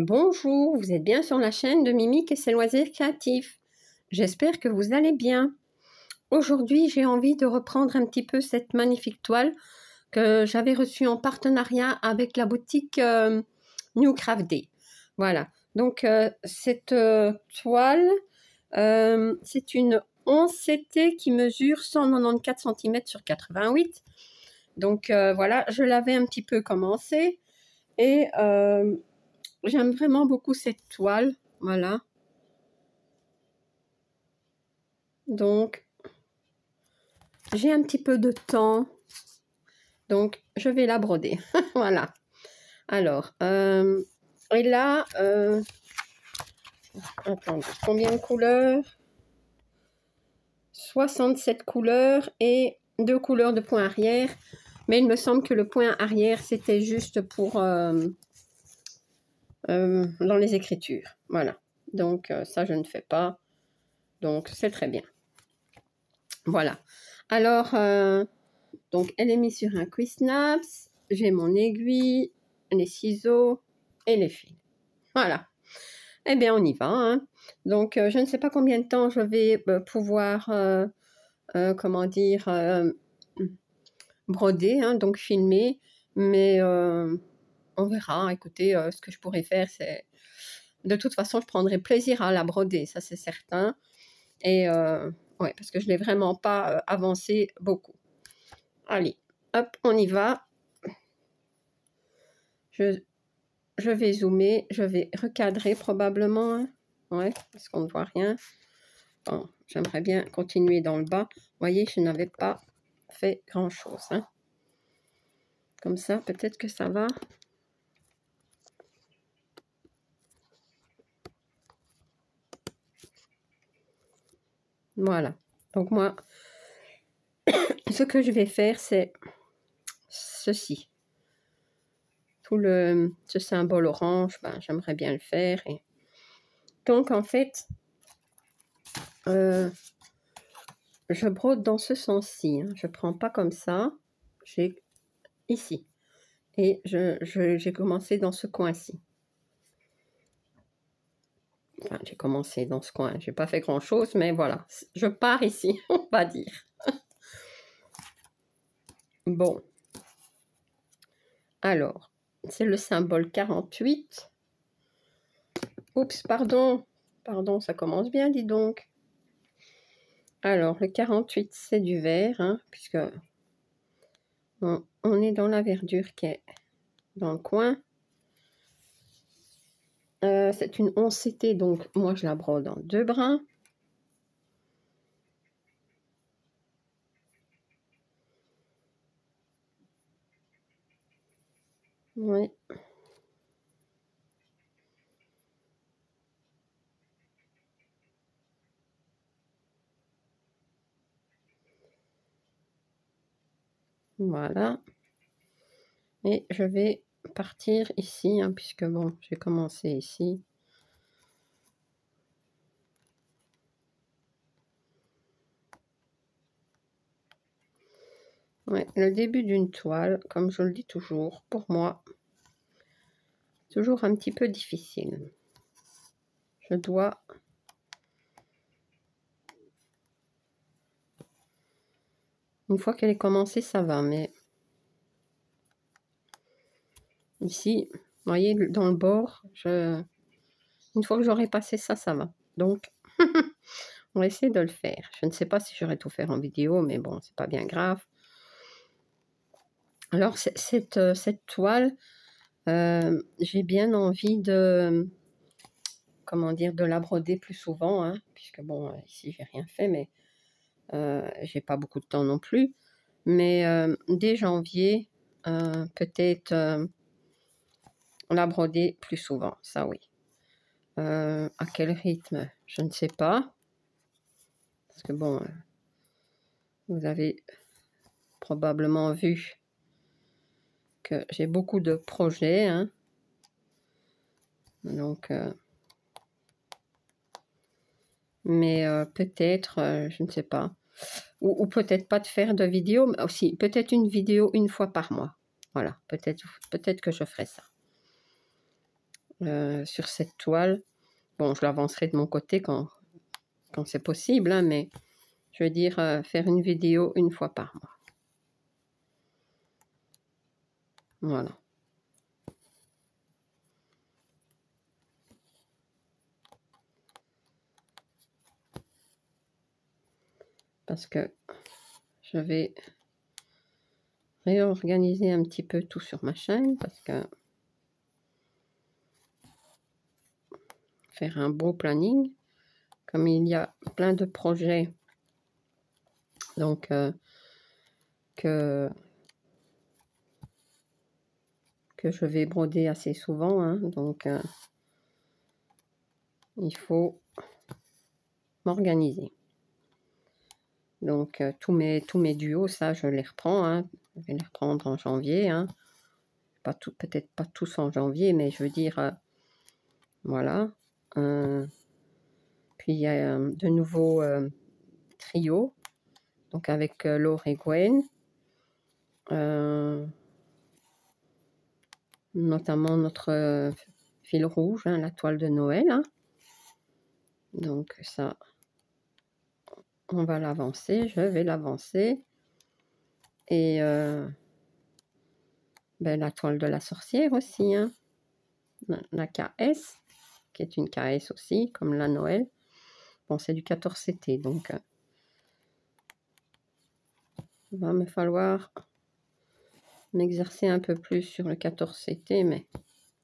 Bonjour, vous êtes bien sur la chaîne de Mimique et ses loisirs créatifs. J'espère que vous allez bien. Aujourd'hui, j'ai envie de reprendre un petit peu cette magnifique toile que j'avais reçue en partenariat avec la boutique New Craft Day. Voilà, donc cette toile, c'est une 11 CT qui mesure 194 cm sur 88. Donc voilà, je l'avais un petit peu commencé et j'aime vraiment beaucoup cette toile, voilà. Donc, j'ai un petit peu de temps, donc je vais la broder, voilà. Alors, et là, attendez, combien de couleurs? 67 couleurs et 2 couleurs de point arrière, mais il me semble que le point arrière, c'était juste pour dans les écritures, voilà. Donc, ça, je ne fais pas, donc c'est très bien. Voilà. Alors, donc elle est mise sur un quick snaps. J'ai mon aiguille, les ciseaux et les fils. Voilà. Eh bien, on y va. Hein. Donc, je ne sais pas combien de temps je vais pouvoir, comment dire, broder, hein, donc filmer. Mais on verra. Écoutez, ce que je pourrais faire, c'est... De toute façon, je prendrai plaisir à la broder, ça c'est certain. Et ouais, parce que je ne l'ai vraiment pas avancé beaucoup. Allez, hop, on y va. Je vais zoomer, je vais recadrer probablement. Hein. Ouais, parce qu'on ne voit rien. Bon, j'aimerais bien continuer dans le bas. Vous voyez, je n'avais pas fait grand-chose. Hein. Comme ça, peut-être que ça va. Voilà. Donc moi, ce que je vais faire, c'est ceci. Tout ce symbole orange, ben, j'aimerais bien le faire. Et... Donc, en fait, je brode dans ce sens-ci. Hein. Je ne prends pas comme ça. J'ai ici. Et j'ai commencé dans ce coin-ci. Enfin, j'ai commencé dans ce coin. J'ai pas fait grand-chose, mais voilà. Je pars ici, on va dire. Bon. Alors, c'est le symbole 48. Oups, pardon. Pardon, ça commence bien, dis donc. Alors, le 48, c'est du vert, hein, puisque on est dans la verdure qui est dans le coin. C'est une 11 CT, donc moi, je la brode en 2 brins. Oui. Voilà. Et je vais partir ici, hein, puisque bon, j'ai commencé ici. Ouais, le début d'une toile, comme je le dis toujours, pour moi, toujours un petit peu difficile. Je dois... Une fois qu'elle est commencée, ça va, mais... Ici, vous voyez, dans le bord, une fois que j'aurai passé ça, ça va. Donc, on va essayer de le faire. Je ne sais pas si j'aurai tout faire en vidéo, mais bon, c'est pas bien grave. Alors, cette toile, j'ai bien envie de... Comment dire, de la broder plus souvent, hein, puisque bon, ici, j'ai rien fait, mais j'ai pas beaucoup de temps non plus. Mais dès janvier, peut-être la broder plus souvent, ça oui. À quel rythme, je ne sais pas. Parce que bon, vous avez probablement vu que j'ai beaucoup de projets. Hein. Donc, mais peut-être, je ne sais pas. Ou peut-être pas de faire de vidéo, mais aussi peut-être une vidéo une fois par mois. Voilà, peut-être que je ferai ça. sur cette toile. Bon, je l'avancerai de mon côté quand c'est possible, hein, mais je veux dire faire une vidéo une fois par mois. Voilà. Parce que je vais réorganiser un petit peu tout sur ma chaîne, parce que faire un beau planning, comme il y a plein de projets, donc que je vais broder assez souvent, hein, donc il faut m'organiser. Donc tous mes duos, ça je les reprends, hein. Je vais les reprendre en janvier, hein. Peut-être pas tous en janvier, mais je veux dire voilà. Puis il y a de nouveaux trios, donc avec Laure et Gwen, notamment notre fil rouge, hein, la toile de Noël, hein. Donc ça, on va l'avancer, je vais l'avancer. Et ben, la toile de la sorcière aussi, hein. La KS, qui est une KS aussi, comme la Noël. Bon, c'est du 14 CT, donc il va me falloir m'exercer un peu plus sur le 14 CT, mais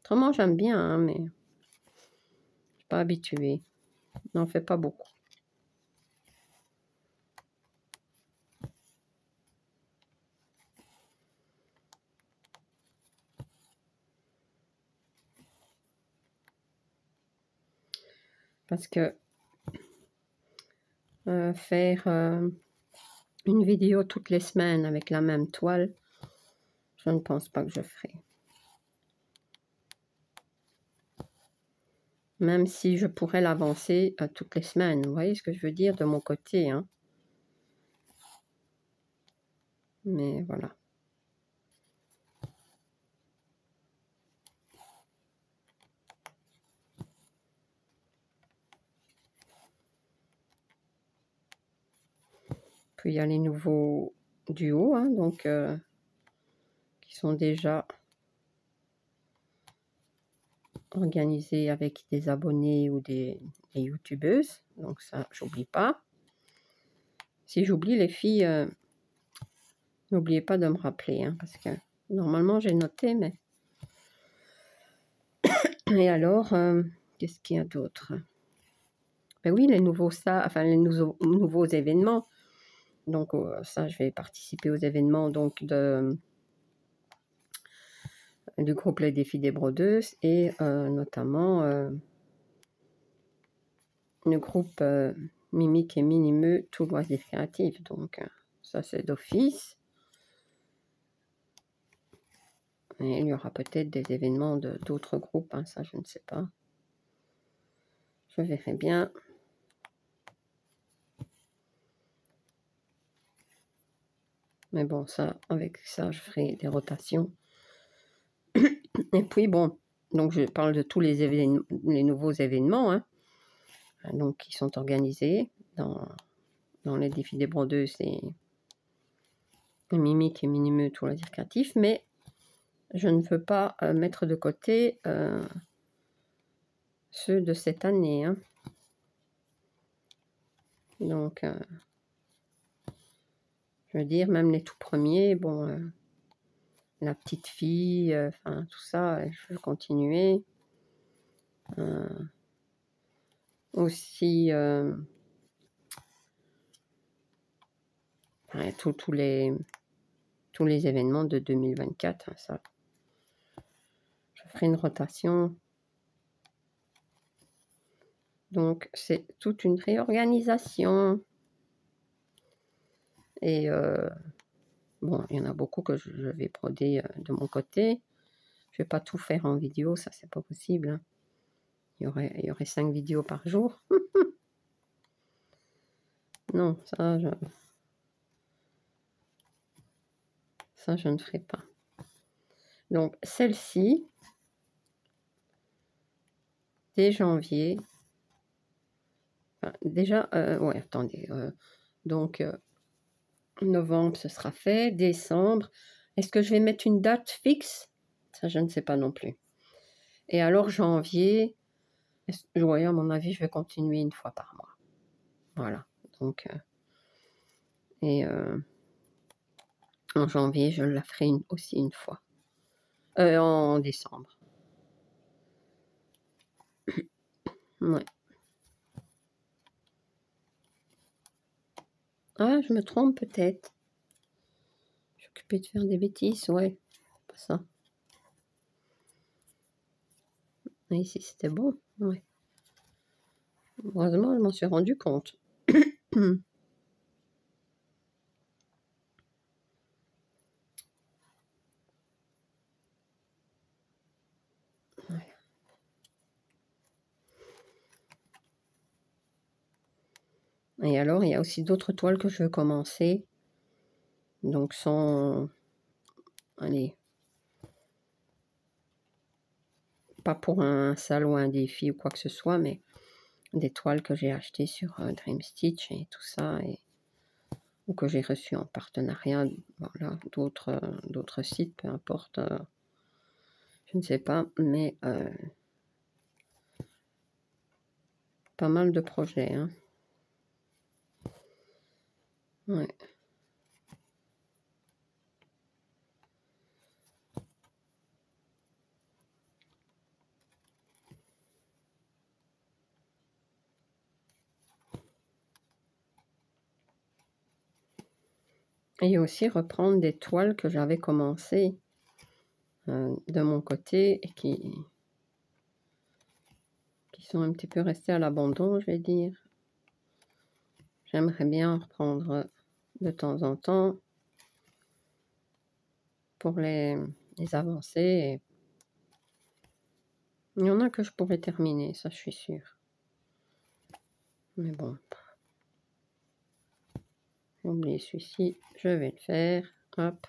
autrement j'aime bien, hein, mais je ne suis pas habituée. N'en fais pas beaucoup. Parce que faire une vidéo toutes les semaines avec la même toile, je ne pense pas que je ferai. Même si je pourrais l'avancer toutes les semaines, vous voyez ce que je veux dire de mon côté, hein. Mais voilà. Puis il y a les nouveaux duos, hein, donc qui sont déjà organisés avec des abonnés ou des youtubeuses. Donc ça, j'oublie pas. Si j'oublie, les filles, n'oubliez pas de me rappeler, hein, parce que normalement j'ai noté, mais... Et alors, qu'est-ce qu'il y a d'autre? Ben oui, les nouveaux les nouveaux événements. Donc ça, je vais participer aux événements donc du groupe Les Défis des Brodeuses et notamment le groupe Mimique et Minimeux, tout loisir créatif. Donc ça, c'est d'office. Et il y aura peut-être des événements d'autres groupes, hein, ça je ne sais pas. Je verrai bien. Mais bon, ça, avec ça, je ferai des rotations. Et puis bon, donc je parle de tous les événements, les nouveaux événements, hein, donc qui sont organisés dans les défis des brodeuses et Mimique et Minimeux, tout loisir créatif, mais je ne veux pas mettre de côté ceux de cette année, hein. Donc, je veux dire, même les tout premiers, bon, la petite fille, enfin, tout ça, je veux continuer. Aussi, tous les événements de 2024, hein, ça, je ferai une rotation. Donc, c'est toute une réorganisation. Et bon, il y en a beaucoup que je vais broder de mon côté. Je vais pas tout faire en vidéo, ça c'est pas possible, hein. Il y aurait 5 vidéos par jour. Non, ça je ne ferai pas. Donc celle-ci, dès janvier. Enfin, déjà, ouais, attendez. Donc, novembre, ce sera fait. Décembre. Est-ce que je vais mettre une date fixe? Ça, je ne sais pas non plus. Et alors, janvier, ouais, à mon avis, je vais continuer une fois par mois. Voilà. Donc, et en janvier, je la ferai aussi une fois. En décembre. Ouais. Ah, je me trompe peut-être. Je suis occupée de faire des bêtises, ouais. Pas ça. Et ici, c'était bon, ouais. Heureusement, je m'en suis rendu compte. Ouais. Et alors, il y a aussi d'autres toiles que je veux commencer. Donc, sans... Allez. Pas pour un salon, un défi ou quoi que ce soit, mais des toiles que j'ai achetées sur Dream Stitch et tout ça. Ou que j'ai reçues en partenariat. Voilà, d'autres sites, peu importe. Je ne sais pas, mais pas mal de projets. Hein. Ouais. Et aussi reprendre des toiles que j'avais commencé de mon côté et qui sont un petit peu restées à l'abandon, je vais dire. J'aimerais bien reprendre de temps en temps pour les avancer. Il y en a que je pourrais terminer, ça je suis sûre. Mais bon. J'ai oublié celui-ci, je vais le faire. Hop.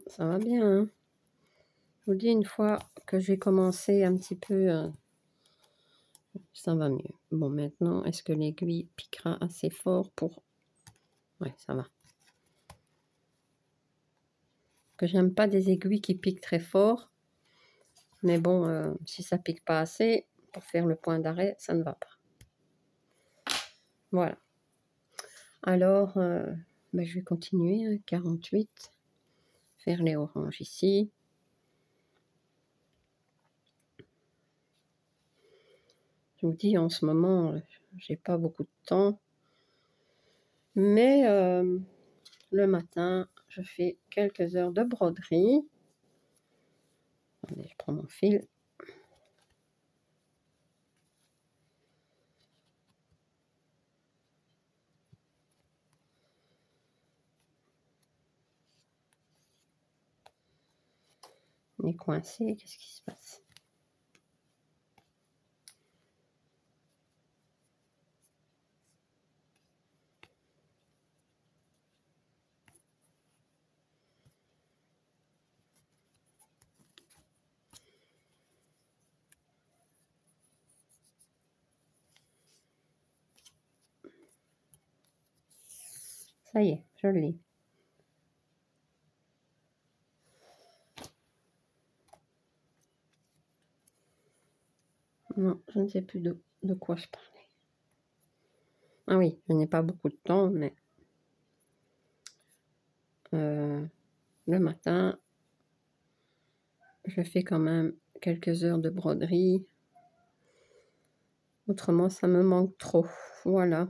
Ça va bien, hein. Je vous dis, une fois que j'ai commencé un petit peu, ça va mieux. Bon, maintenant, est-ce que l'aiguille piquera assez fort pour... Ouais, ça va. Que j'aime pas des aiguilles qui piquent très fort. Mais bon, si ça pique pas assez, pour faire le point d'arrêt, ça ne va pas. Voilà. Alors, ben, je vais continuer, hein, 48. Faire les oranges ici. Je vous dis, en ce moment, j'ai pas beaucoup de temps. Mais le matin, je fais quelques heures de broderie. Attendez, je prends mon fil. Il est coincé, qu'est-ce qui se passe? Ça y est, je l'ai. Non, je ne sais plus de quoi je parlais. Ah oui, je n'ai pas beaucoup de temps, mais le matin, je fais quand même quelques heures de broderie. Autrement, ça me manque trop. Voilà.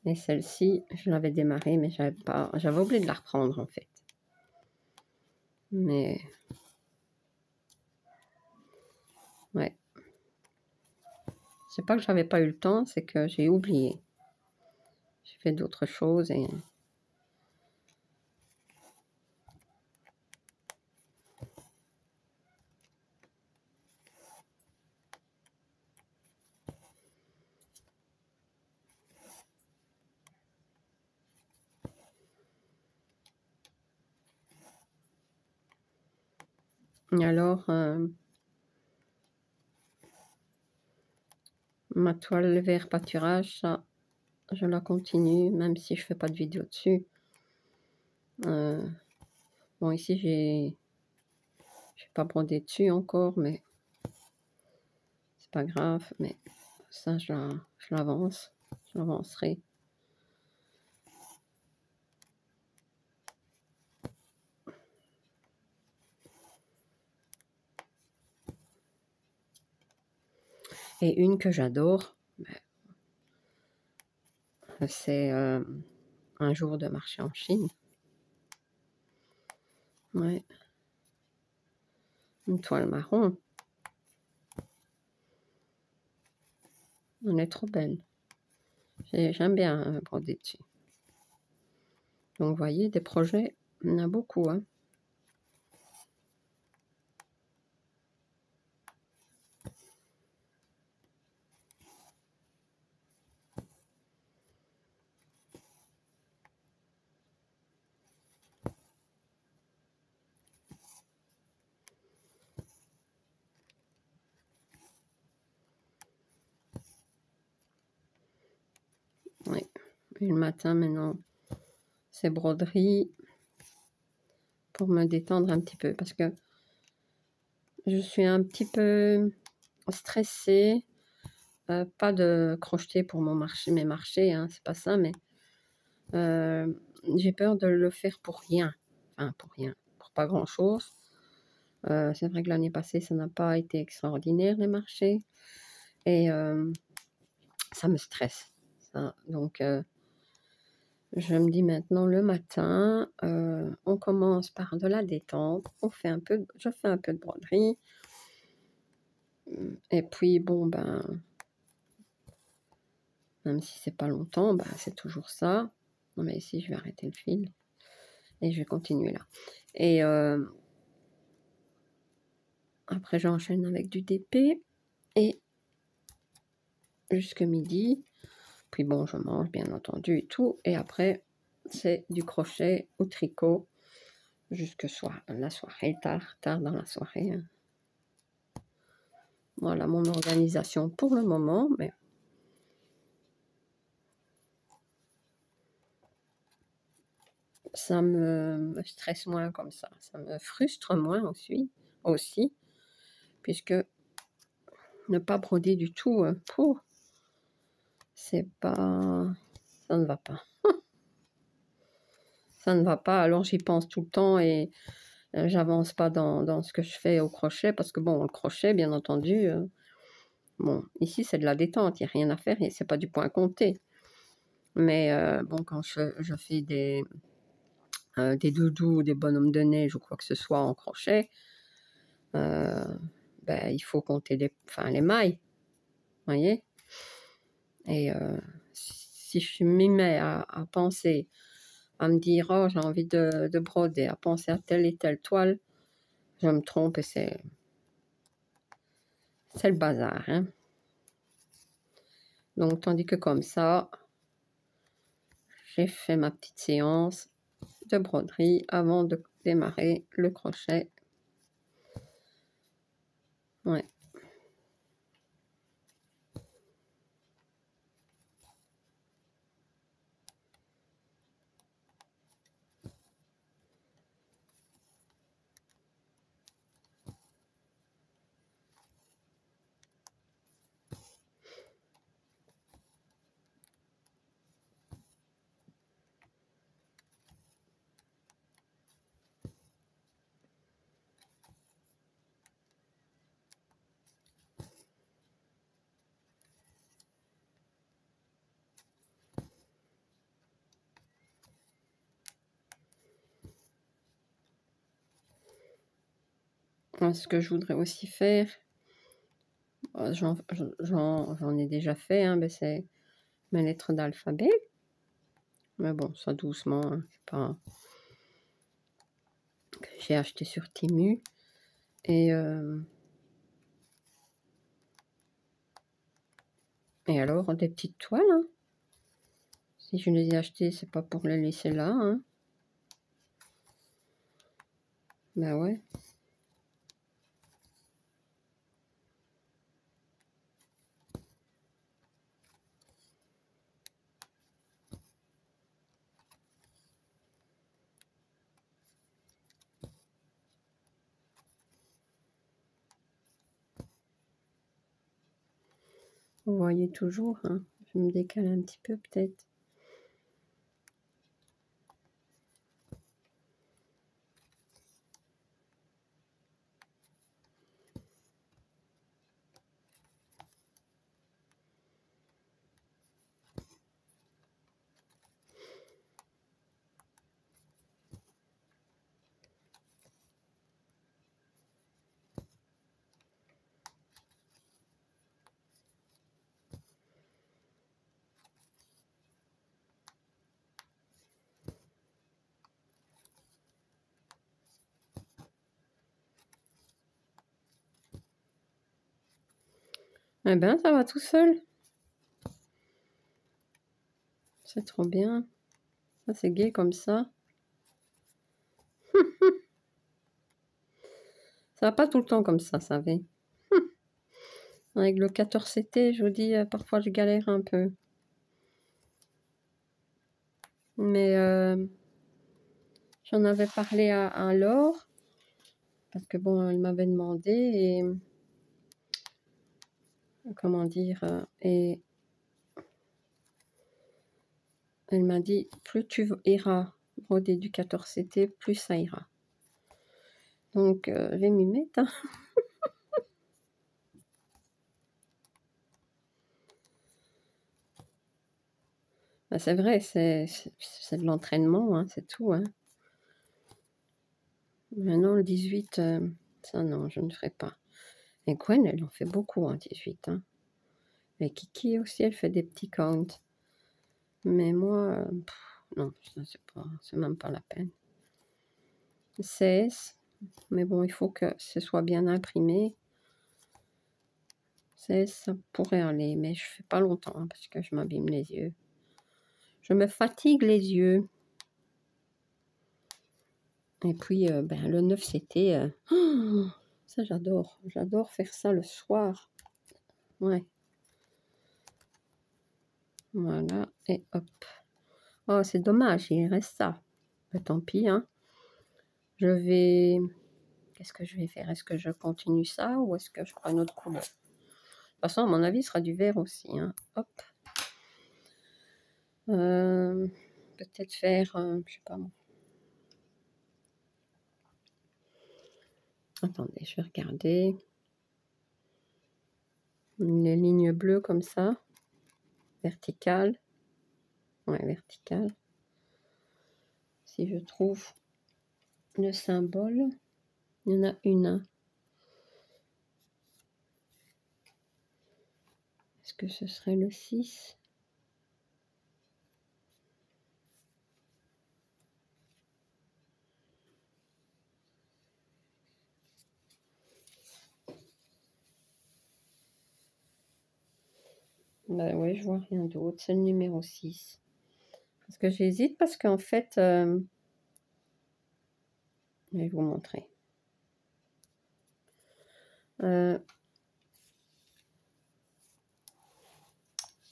Et celle-ci, je l'avais démarrée, mais j'avais oublié de la reprendre en fait. Mais ouais, c'est pas que j'avais pas eu le temps, c'est que j'ai oublié. J'ai fait d'autres choses et alors ma toile vert pâturage, ça, je la continue, même si je fais pas de vidéo dessus. Bon, ici, j'ai pas brodé dessus encore, mais c'est pas grave. Mais ça, je l'avance. Je l'avancerai. Et une que j'adore, c'est un jour de marché en Chine. Ouais. Une toile marron. Elle est trop belle. J'aime bien broder dessus. Donc, vous voyez, des projets, il y en a beaucoup. Hein. Oui. Et le matin, maintenant, c'est broderie pour me détendre un petit peu. Parce que je suis un petit peu stressée. Pas de crocheter pour mes marchés, hein, c'est pas ça, mais j'ai peur de le faire pour rien. Enfin, pour rien, pour pas grand-chose. C'est vrai que l'année passée, ça n'a pas été extraordinaire, les marchés. Et ça me stresse. Ça. Donc, je me dis maintenant, le matin, on commence par de la détente. Je fais un peu de broderie. Et puis, bon, ben, même si c'est pas longtemps, ben, c'est toujours ça. Non, mais ici, je vais arrêter le fil. Et je vais continuer là. Et après, j'enchaîne avec du DP. Et jusque midi. Puis bon, je mange, bien entendu, et tout. Et après, c'est du crochet ou tricot jusque la soirée, tard dans la soirée. Hein. Voilà mon organisation pour le moment. Mais ça me stresse moins comme ça. Ça me frustre moins aussi puisque ne pas broder du tout, c'est pas... Ça ne va pas. Ça ne va pas, alors j'y pense tout le temps et j'avance pas dans ce que je fais au crochet parce que bon, le crochet, bien entendu, bon, ici c'est de la détente, il n'y a rien à faire et c'est pas du point compté. Mais bon, quand je fais des doudous, des bonhommes de neige ou quoi que ce soit en crochet, ben, il faut compter les mailles, vous voyez. Et si je m'y mets à penser, à me dire, oh, j'ai envie de broder, à penser à telle et telle toile, je me trompe et c'est le bazar. Hein. Donc, tandis que comme ça, j'ai fait ma petite séance de broderie avant de démarrer le crochet. Ouais. Ce que je voudrais aussi faire, j'en ai déjà fait, hein, ben c'est mes lettres d'alphabet. Mais bon, ça doucement, hein, c'est pas... que j'ai acheté sur Temu. Et alors, des petites toiles, hein. Si je les ai achetées, c'est pas pour les laisser là, hein. Ben ouais. Vous voyez toujours, hein. Je me décale un petit peu peut-être. Eh ben, ça va tout seul. C'est trop bien. Ça, c'est gai comme ça. Ça va pas tout le temps comme ça, savez. Avec le 14CT, je vous dis, parfois je galère un peu. Mais j'en avais parlé à Laure. Parce que bon, elle m'avait demandé et... Comment dire, et elle m'a dit, plus tu iras broder du 14CT, plus ça ira. Donc, je vais m'y mettre. Hein. Ben, c'est vrai, c'est de l'entraînement, hein, c'est tout. Hein. Maintenant, le 18, ça non, je ne ferai pas. Et Gwen, elle en fait beaucoup en 18. Hein. Et Kiki aussi, elle fait des petits counts. Mais moi, non, ça c'est même pas la peine. 16, mais bon, il faut que ce soit bien imprimé. 16, ça pourrait aller, mais je fais pas longtemps hein, parce que je m'abîme les yeux. Je me fatigue les yeux. Et puis, ben, le 9, c'était... ça, j'adore. J'adore faire ça le soir. Ouais. Voilà, et hop. Oh, c'est dommage, il reste ça. Mais tant pis, hein. Je vais... Qu'est-ce que je vais faire? Est-ce que je continue ça ou est-ce que je prends une autre couleur? De toute façon, à mon avis, ce sera du vert aussi. Hein. Hop. Peut-être faire... je sais pas moi. Attendez, je vais regarder. Les lignes bleues comme ça. Verticales. Ouais, verticales. Si je trouve le symbole, il y en a une. Hein. Est-ce que ce serait le 6? Ben ouais, je vois rien d'autre. C'est le numéro 6. Parce que j'hésite parce qu'en fait... je vais vous montrer.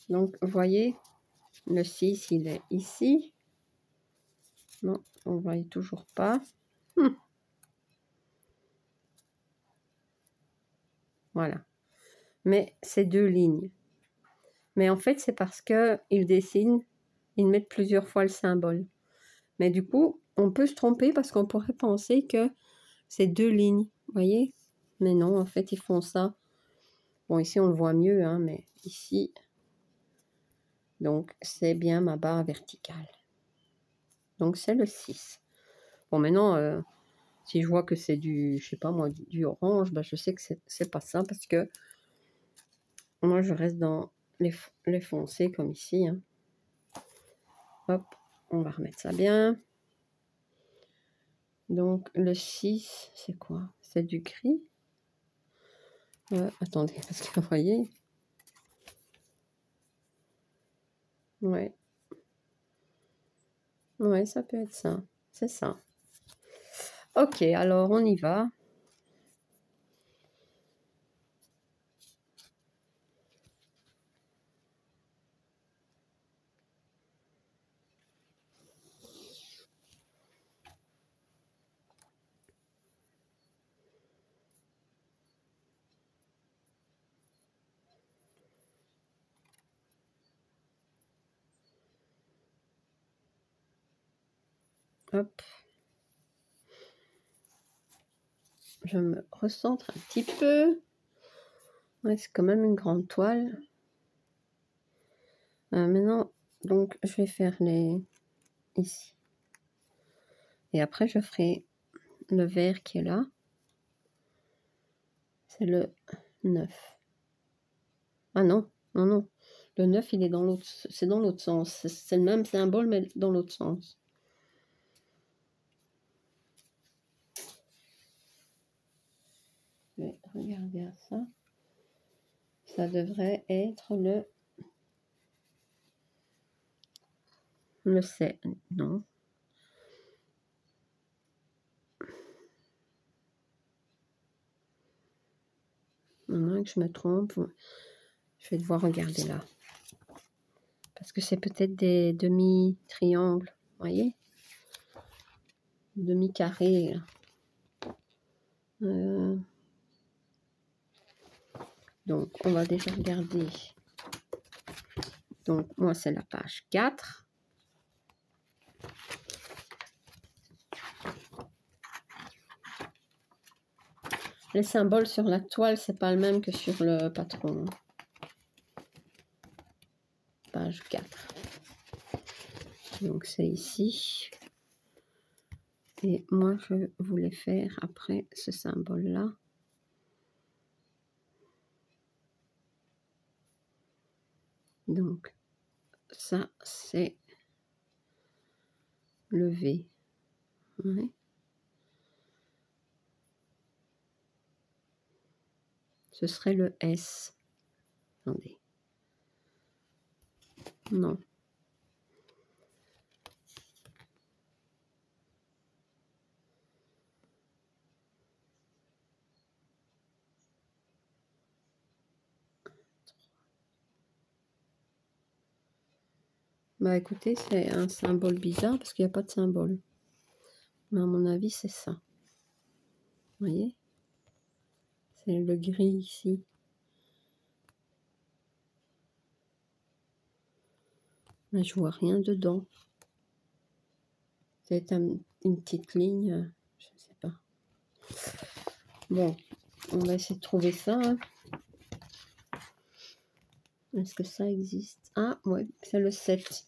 Donc, vous voyez, le 6, il est ici. Non, on ne voit toujours pas. Voilà. Mais c'est deux lignes. Mais en fait, c'est parce qu'ils dessinent, ils mettent plusieurs fois le symbole. Mais du coup, on peut se tromper parce qu'on pourrait penser que c'est deux lignes. Vous voyez? Mais non, en fait, ils font ça. Bon, ici, on le voit mieux, hein, mais ici... Donc, c'est bien ma barre verticale. Donc, c'est le 6. Bon, maintenant, Si je vois que c'est du, je sais pas moi, du orange, ben je sais que c'est pas ça parce que moi je reste dans les foncés comme ici. Hein. Hop, on va remettre ça bien. Donc le 6, c'est quoi? C'est du gris. Attendez, parce que vous voyez. Ouais. Ouais, ça peut être ça. C'est ça. Ok, alors on y va. Hop. Je me recentre un petit peu. Ouais, c'est quand même une grande toile. Maintenant, donc, je vais faire les ici. Et après, je ferai le vert qui est là. C'est le 9. Ah non, non, non. Le 9, il est dans l'autre, c'est dans l'autre sens. C'est le même symbole, mais dans l'autre sens. Je vais regarder à ça. Ça devrait être le 7. Non. Non, que je me trompe. Je vais devoir regarder là. Parce que c'est peut-être des demi-triangles. Vous voyez? Demi-carré. Donc, on va déjà regarder. Donc, moi, c'est la page 4. Les symboles sur la toile, c'est pas le même que sur le patron. Page 4. Donc, c'est ici. Et moi, je voulais faire après ce symbole-là. Donc, ça, c'est le V. Ouais. Ce serait le S. Attendez. Non. Bah écoutez, c'est un symbole bizarre parce qu'il n'y a pas de symbole. Mais à mon avis, c'est ça. Vous voyez? C'est le gris ici. Mais je vois rien dedans. C'est une petite ligne, je ne sais pas. Bon, on va essayer de trouver ça. Hein. Est-ce que ça existe? Ah, ouais, c'est le 7.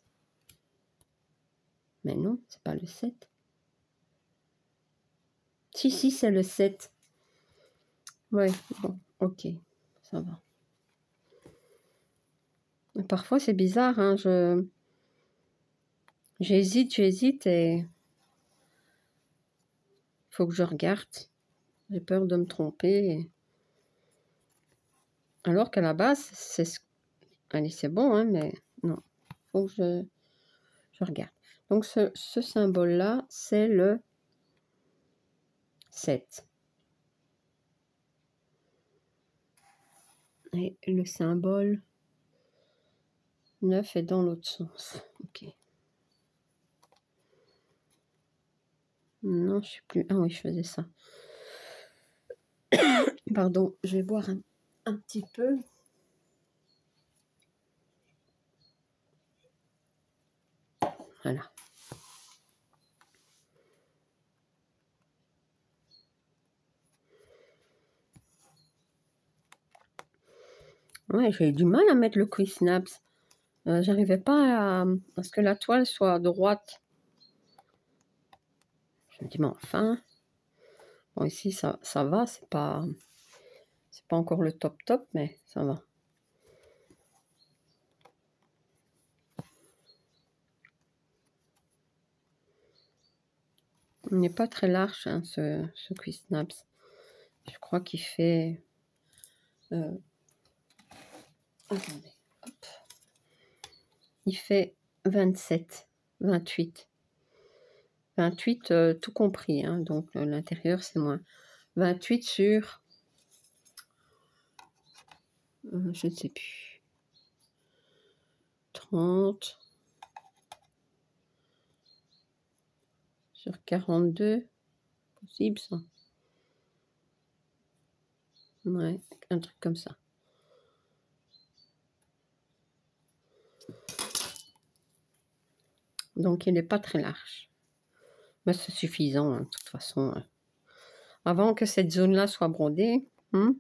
Mais non, c'est pas le 7. Si, si, c'est le 7. Ouais, bon, ok, ça va. Et parfois, c'est bizarre, hein, j'hésite et il faut que je regarde. J'ai peur de me tromper. Alors qu'à la base, c'est allez, c'est bon, hein, mais non. Faut que je regarde. Donc, ce symbole-là, c'est le 7. Et le symbole 9 est dans l'autre sens. Ok. Non, je sais plus. Ah oui, je faisais ça. Pardon, je vais boire un petit peu. Voilà. Ouais, j'ai eu du mal à mettre le quick snaps. J'arrivais pas à ce que la toile soit droite. Je me dis, mais enfin. Bon, ici, ça va, c'est pas encore le top top, mais ça va. Il n'est pas très large, hein, ce Quick-Snaps. Je crois qu'il fait... attendez, hop. Il fait 27, 28. 28 tout compris, hein, donc l'intérieur c'est moins. 28 sur... je ne sais plus. 30 sur 42. Possible ça. Ouais, un truc comme ça. Donc il n'est pas très large. Mais c'est suffisant, hein, de toute façon. Avant que cette zone-là soit brodée, il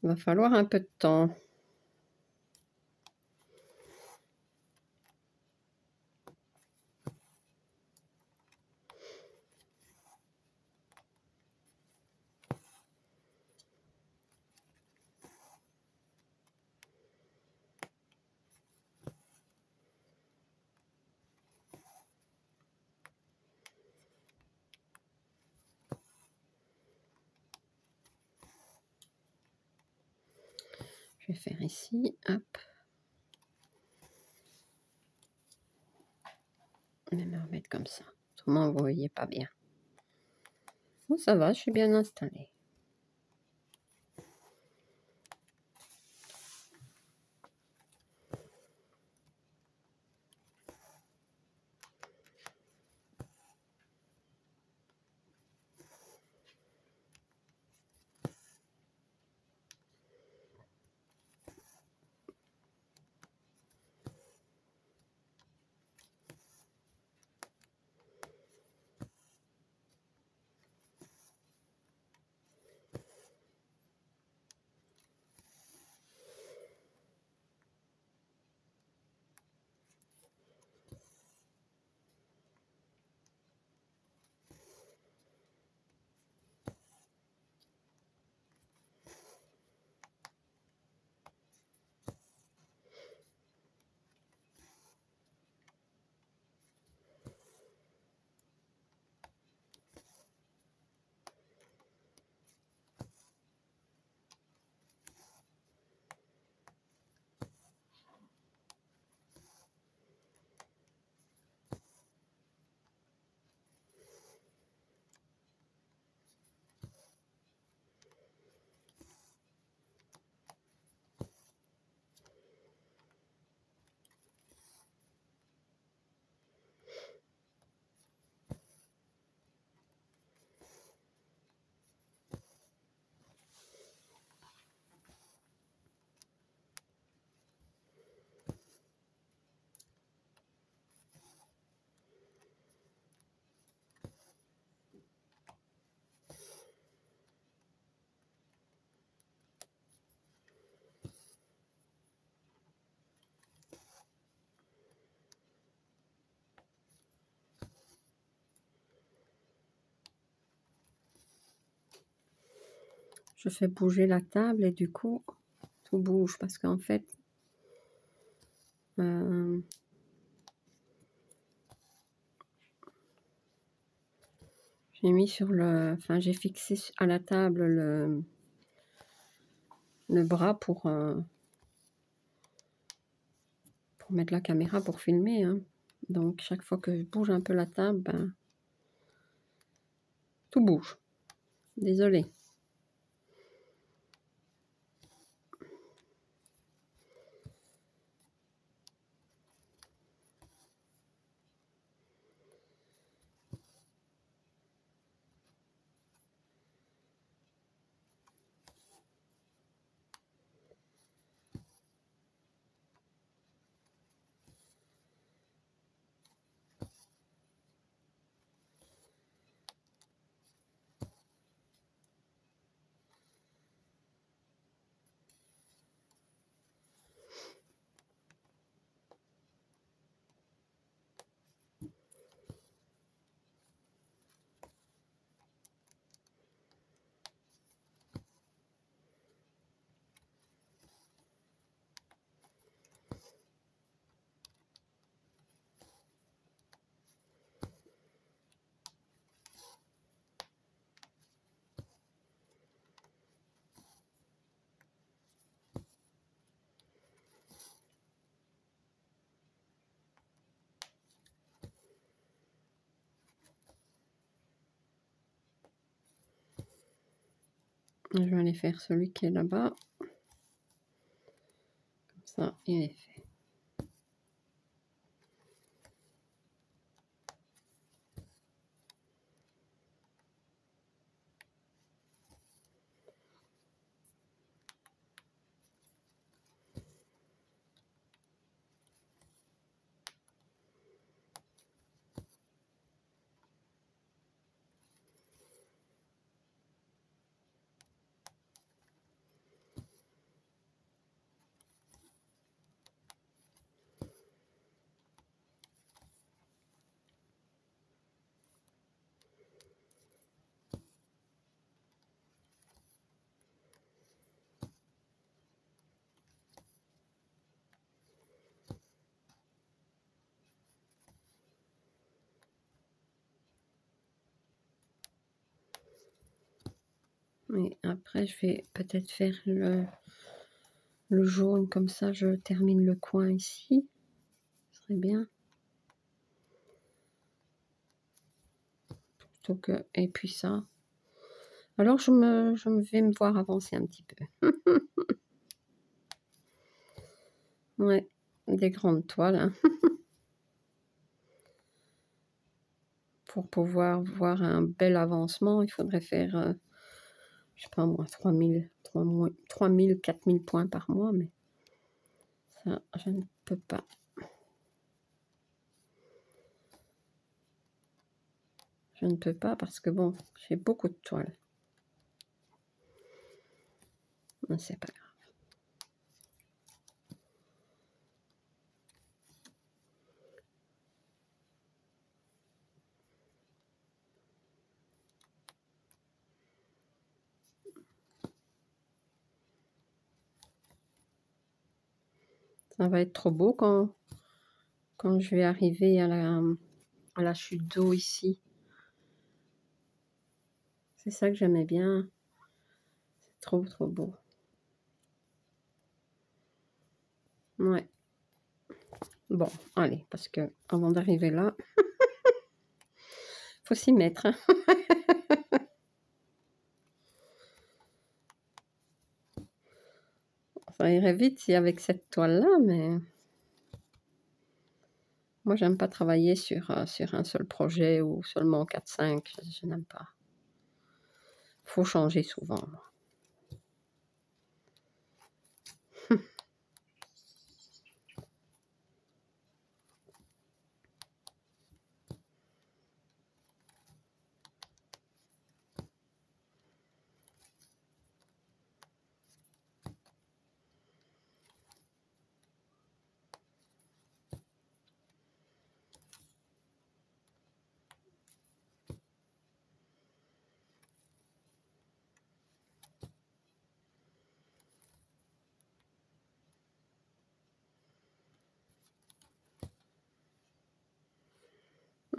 va falloir un peu de temps. Je vais faire ici, hop. Je vais me remettre comme ça. Autrement, vous voyez pas bien. Bon, ça va, je suis bien installée. Je fais bouger la table et du coup, tout bouge parce qu'en fait, j'ai mis sur le... Enfin, j'ai fixé à la table le bras pour mettre la caméra pour filmer, hein. Donc, chaque fois que je bouge un peu la table, ben, tout bouge. Désolée. Je vais aller faire celui qui est là-bas. Comme ça, il est fait. Et après, je vais peut-être faire le jaune, comme ça je termine le coin ici. Ce serait bien. Plutôt que... Et puis ça. Alors je vais me voir avancer un petit peu. Ouais, des grandes toiles. Hein. Pour pouvoir voir un bel avancement, il faudrait faire, je sais pas moi, 3000, 4000 points par mois, mais ça, je ne peux pas. Je ne peux pas parce que bon, j'ai beaucoup de toiles. Mais c'est pas grave. Ça va être trop beau quand je vais arriver à la chute d'eau ici. C'est ça que j'aimais bien. C'est trop, trop beau. Ouais. Bon, allez, parce que avant d'arriver là, faut s'y mettre. Hein. Ça irait vite si avec cette toile-là, mais moi, j'aime pas travailler sur un seul projet ou seulement 4-5. Je n'aime pas. Faut changer souvent.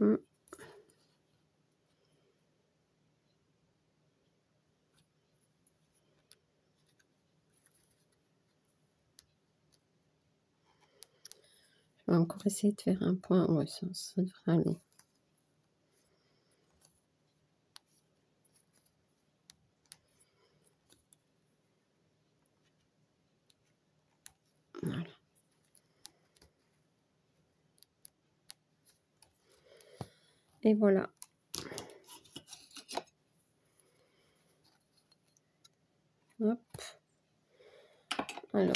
Hum. Je vais encore essayer de faire un point. Ouais, ça devrait aller. Voilà. Et voilà. Hop. Alors.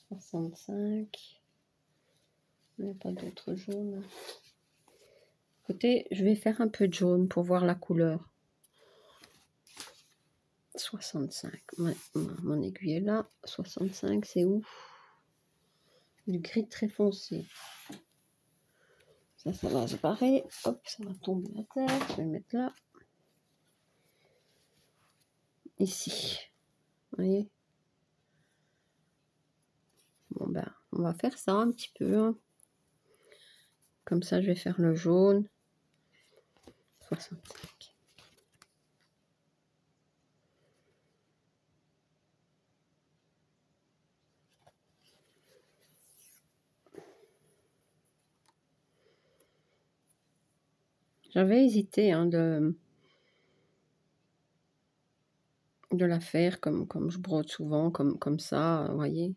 « 65. Il n'y a pas d'autre jaune. Écoutez, je vais faire un peu de jaune pour voir la couleur. 65. Ouais, mon aiguille est là. 65, c'est où? Du gris très foncé. Ça va se barrer. Hop, ça va tomber à terre. Je vais le mettre là. Ici. Vous voyez? Bon, ben, on va faire ça un petit peu. Hein. Comme ça, je vais faire le jaune. 65. J'avais hésité hein, de la faire comme je brode souvent, comme ça, vous voyez,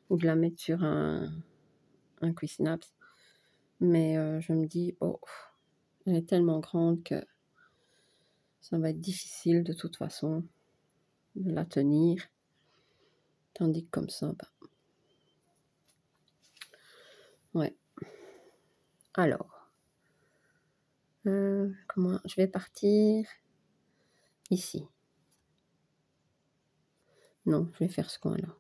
ou de la mettre sur un Cuissnaps. Mais je me dis, oh, elle est tellement grande que ça va être difficile de toute façon de la tenir. Tandis que comme ça, bah, ouais. Alors, comment je vais partir ici. Non, je vais faire ce coin-là.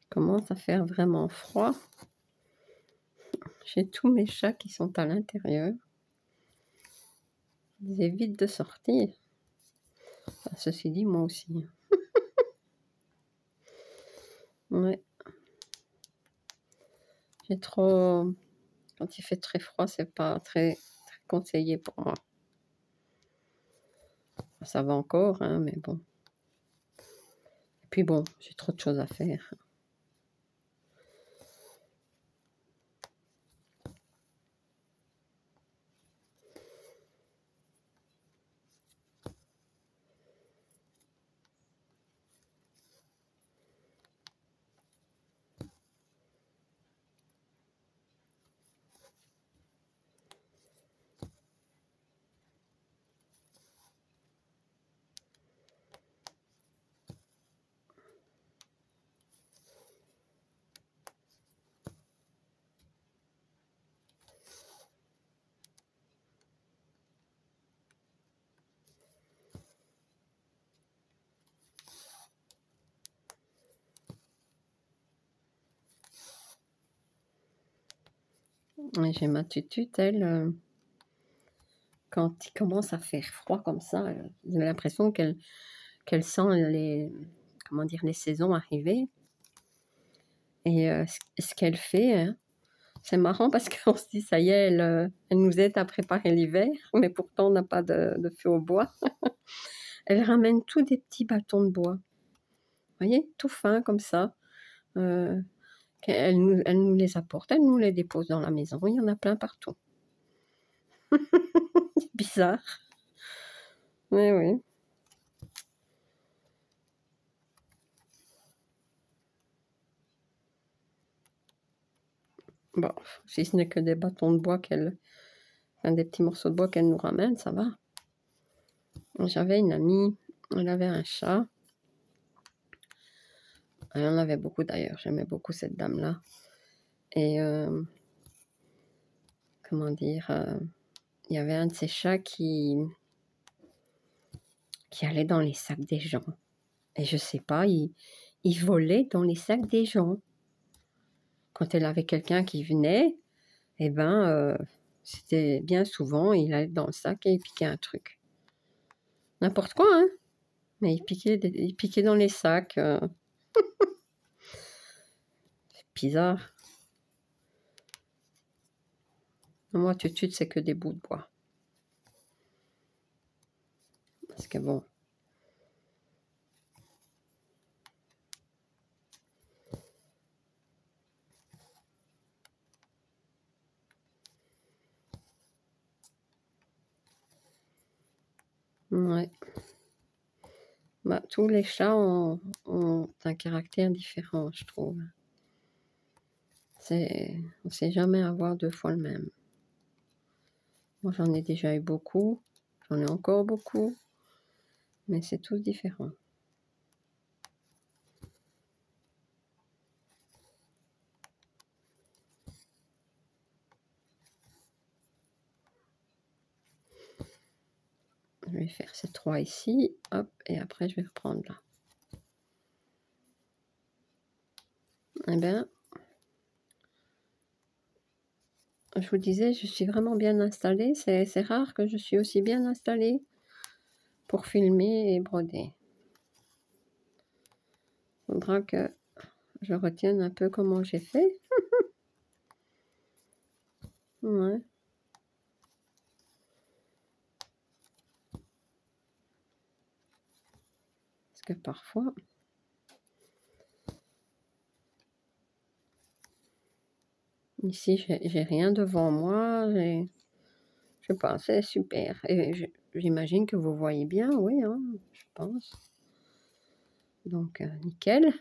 Commence à faire vraiment froid. J'ai tous mes chats qui sont à l'intérieur. Ils évitent de sortir. Enfin, ceci dit, moi aussi. Ouais. J'ai trop... Quand il fait très froid, c'est pas très conseillé pour moi. Ça va encore, hein, mais bon. Et puis bon, j'ai trop de choses à faire. Et j'ai ma tutute, elle, quand il commence à faire froid comme ça, j'ai l'impression qu'elle sent les, comment dire, les saisons arriver. Et ce qu'elle fait, hein, c'est marrant parce qu'on se dit, ça y est, elle nous aide à préparer l'hiver, mais pourtant on n'a pas de feu au bois. Elle ramène tous des petits bâtons de bois, vous voyez, tout fin comme ça. Elle nous les apporte, elle nous les dépose dans la maison, il y en a plein partout. C'est bizarre. Oui, oui. Bon, si ce n'est que des bâtons de bois enfin, des petits morceaux de bois qu'elle nous ramène, ça va. J'avais une amie, elle avait un chat. Elle en avait beaucoup d'ailleurs, j'aimais beaucoup cette dame-là. Et comment dire, il y avait un de ces chats qui allait dans les sacs des gens. Et je sais pas, il volait dans les sacs des gens. Quand elle avait quelqu'un qui venait, eh ben, c'était bien souvent, il allait dans le sac et il piquait un truc. N'importe quoi, hein. Mais il piquait dans les sacs. C'est bizarre. Moi, tout de suite, c'est que des bouts de bois. Parce que bon, Ouais. Bah, tous les chats ont un caractère différent, je trouve. On sait jamais avoir 2 fois le même. Moi, j'en ai déjà eu beaucoup, j'en ai encore beaucoup, mais c'est tous différent. Je vais faire ces 3 ici, hop, et après je vais reprendre là. Eh bien, je vous disais, je suis vraiment bien installée. C'est rare que je suis aussi bien installée pour filmer et broder. Il faudra que je retienne un peu comment j'ai fait. Ouais. Parce que parfois, ici, j'ai rien devant moi. Je sais pas, c'est super. Et j'imagine que vous voyez bien, oui, hein, je pense. Donc, nickel.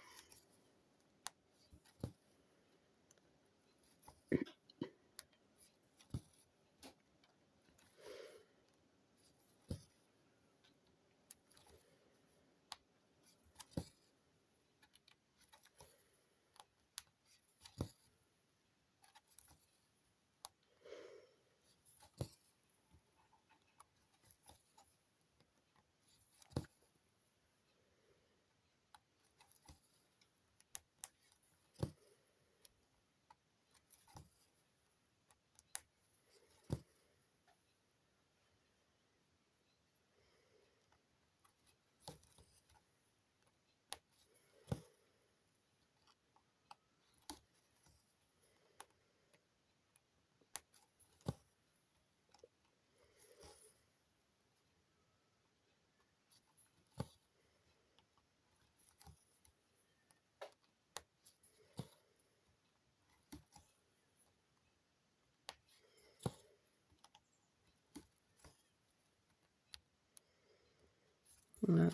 Voilà.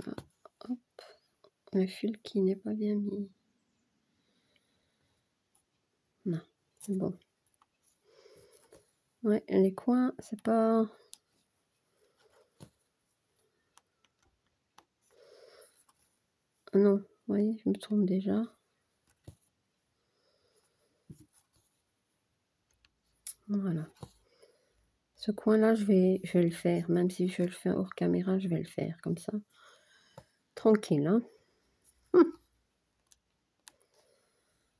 Hop. Le fil qui n'est pas bien mis. Non, c'est bon. Ouais, les coins, c'est pas... Non, vous voyez, je me trompe déjà. Voilà. Ce coin-là, je vais le faire. Même si je le fais hors caméra, je vais le faire comme ça. Tranquille, hein.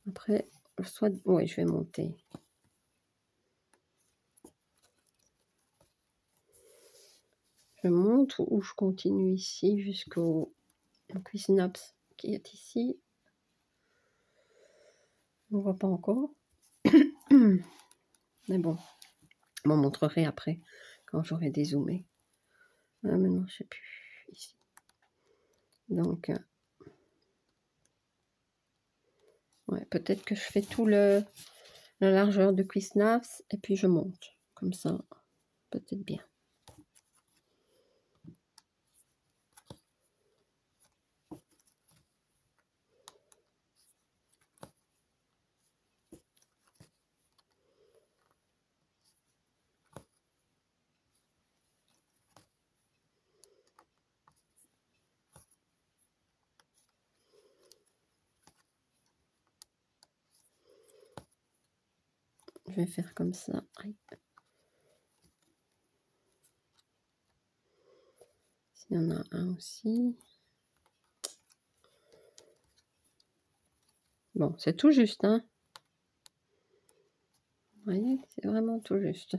Après, soit... Ouais, je vais monter. Je monte ou je continue ici jusqu'au Cuisnaps qui est ici. On ne voit pas encore. Mais bon, je m'en montrerai après, quand j'aurai dézoomé. Ah, maintenant, je ne sais plus. Ici. Donc, ouais, peut-être que je fais tout la largeur de Cuisnaps et puis je monte. Comme ça, peut-être bien. Je vais faire comme ça. Aïe. S'il y en a un aussi. Bon, c'est tout juste, hein. Vous voyez, c'est vraiment tout juste.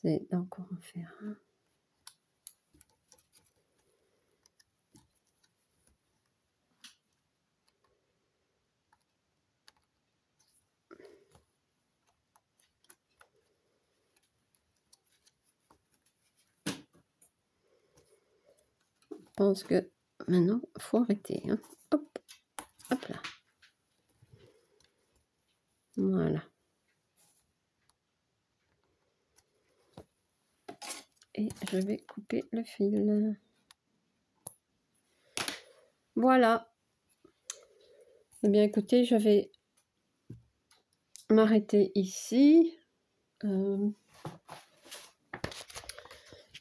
C'est encore en faire un. pense que maintenant, il faut arrêter. Hein. Hop, hop là. Voilà. Et je vais couper le fil. Voilà. Eh bien, écoutez, je vais m'arrêter ici.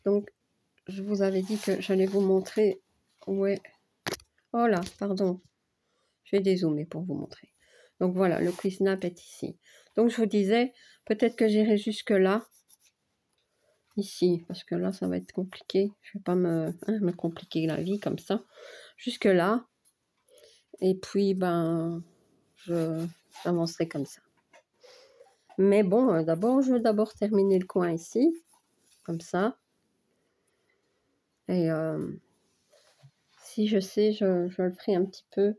Donc, je vous avais dit que j'allais vous montrer où est... Oh là, pardon. Je vais dézoomer pour vous montrer. Donc voilà, le Quick-Snap est ici. Donc je vous disais, peut-être que j'irai jusque là. Ici, parce que là, ça va être compliqué. Je ne vais pas me compliquer la vie comme ça. Jusque là. Et puis, ben, j'avancerai comme ça. Mais bon, d'abord, je veux d'abord terminer le coin ici. Comme ça. Et si je sais, je le ferai un petit peu.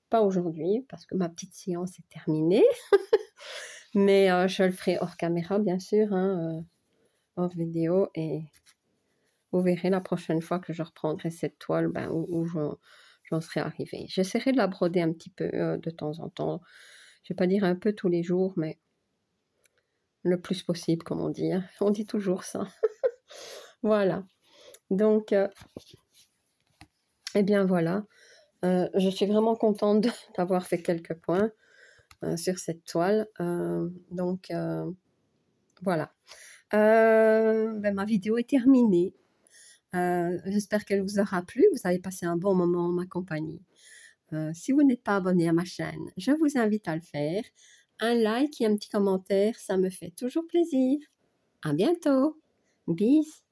Pas aujourd'hui, parce que ma petite séance est terminée. Mais je le ferai hors caméra, bien sûr. Hein, hors vidéo. Et vous verrez la prochaine fois que je reprendrai cette toile, ben, où j'en serai arrivée. J'essaierai de la broder un petit peu de temps en temps. Je ne vais pas dire un peu tous les jours, mais le plus possible, comme on dit. Hein. On dit toujours ça. Voilà. Donc, eh bien voilà. Je suis vraiment contente d'avoir fait quelques points sur cette toile. Donc, voilà. Ben, ma vidéo est terminée. J'espère qu'elle vous aura plu. Vous avez passé un bon moment en ma compagnie. Si vous n'êtes pas abonné à ma chaîne, je vous invite à le faire. Un like et un petit commentaire, ça me fait toujours plaisir. À bientôt. Bis.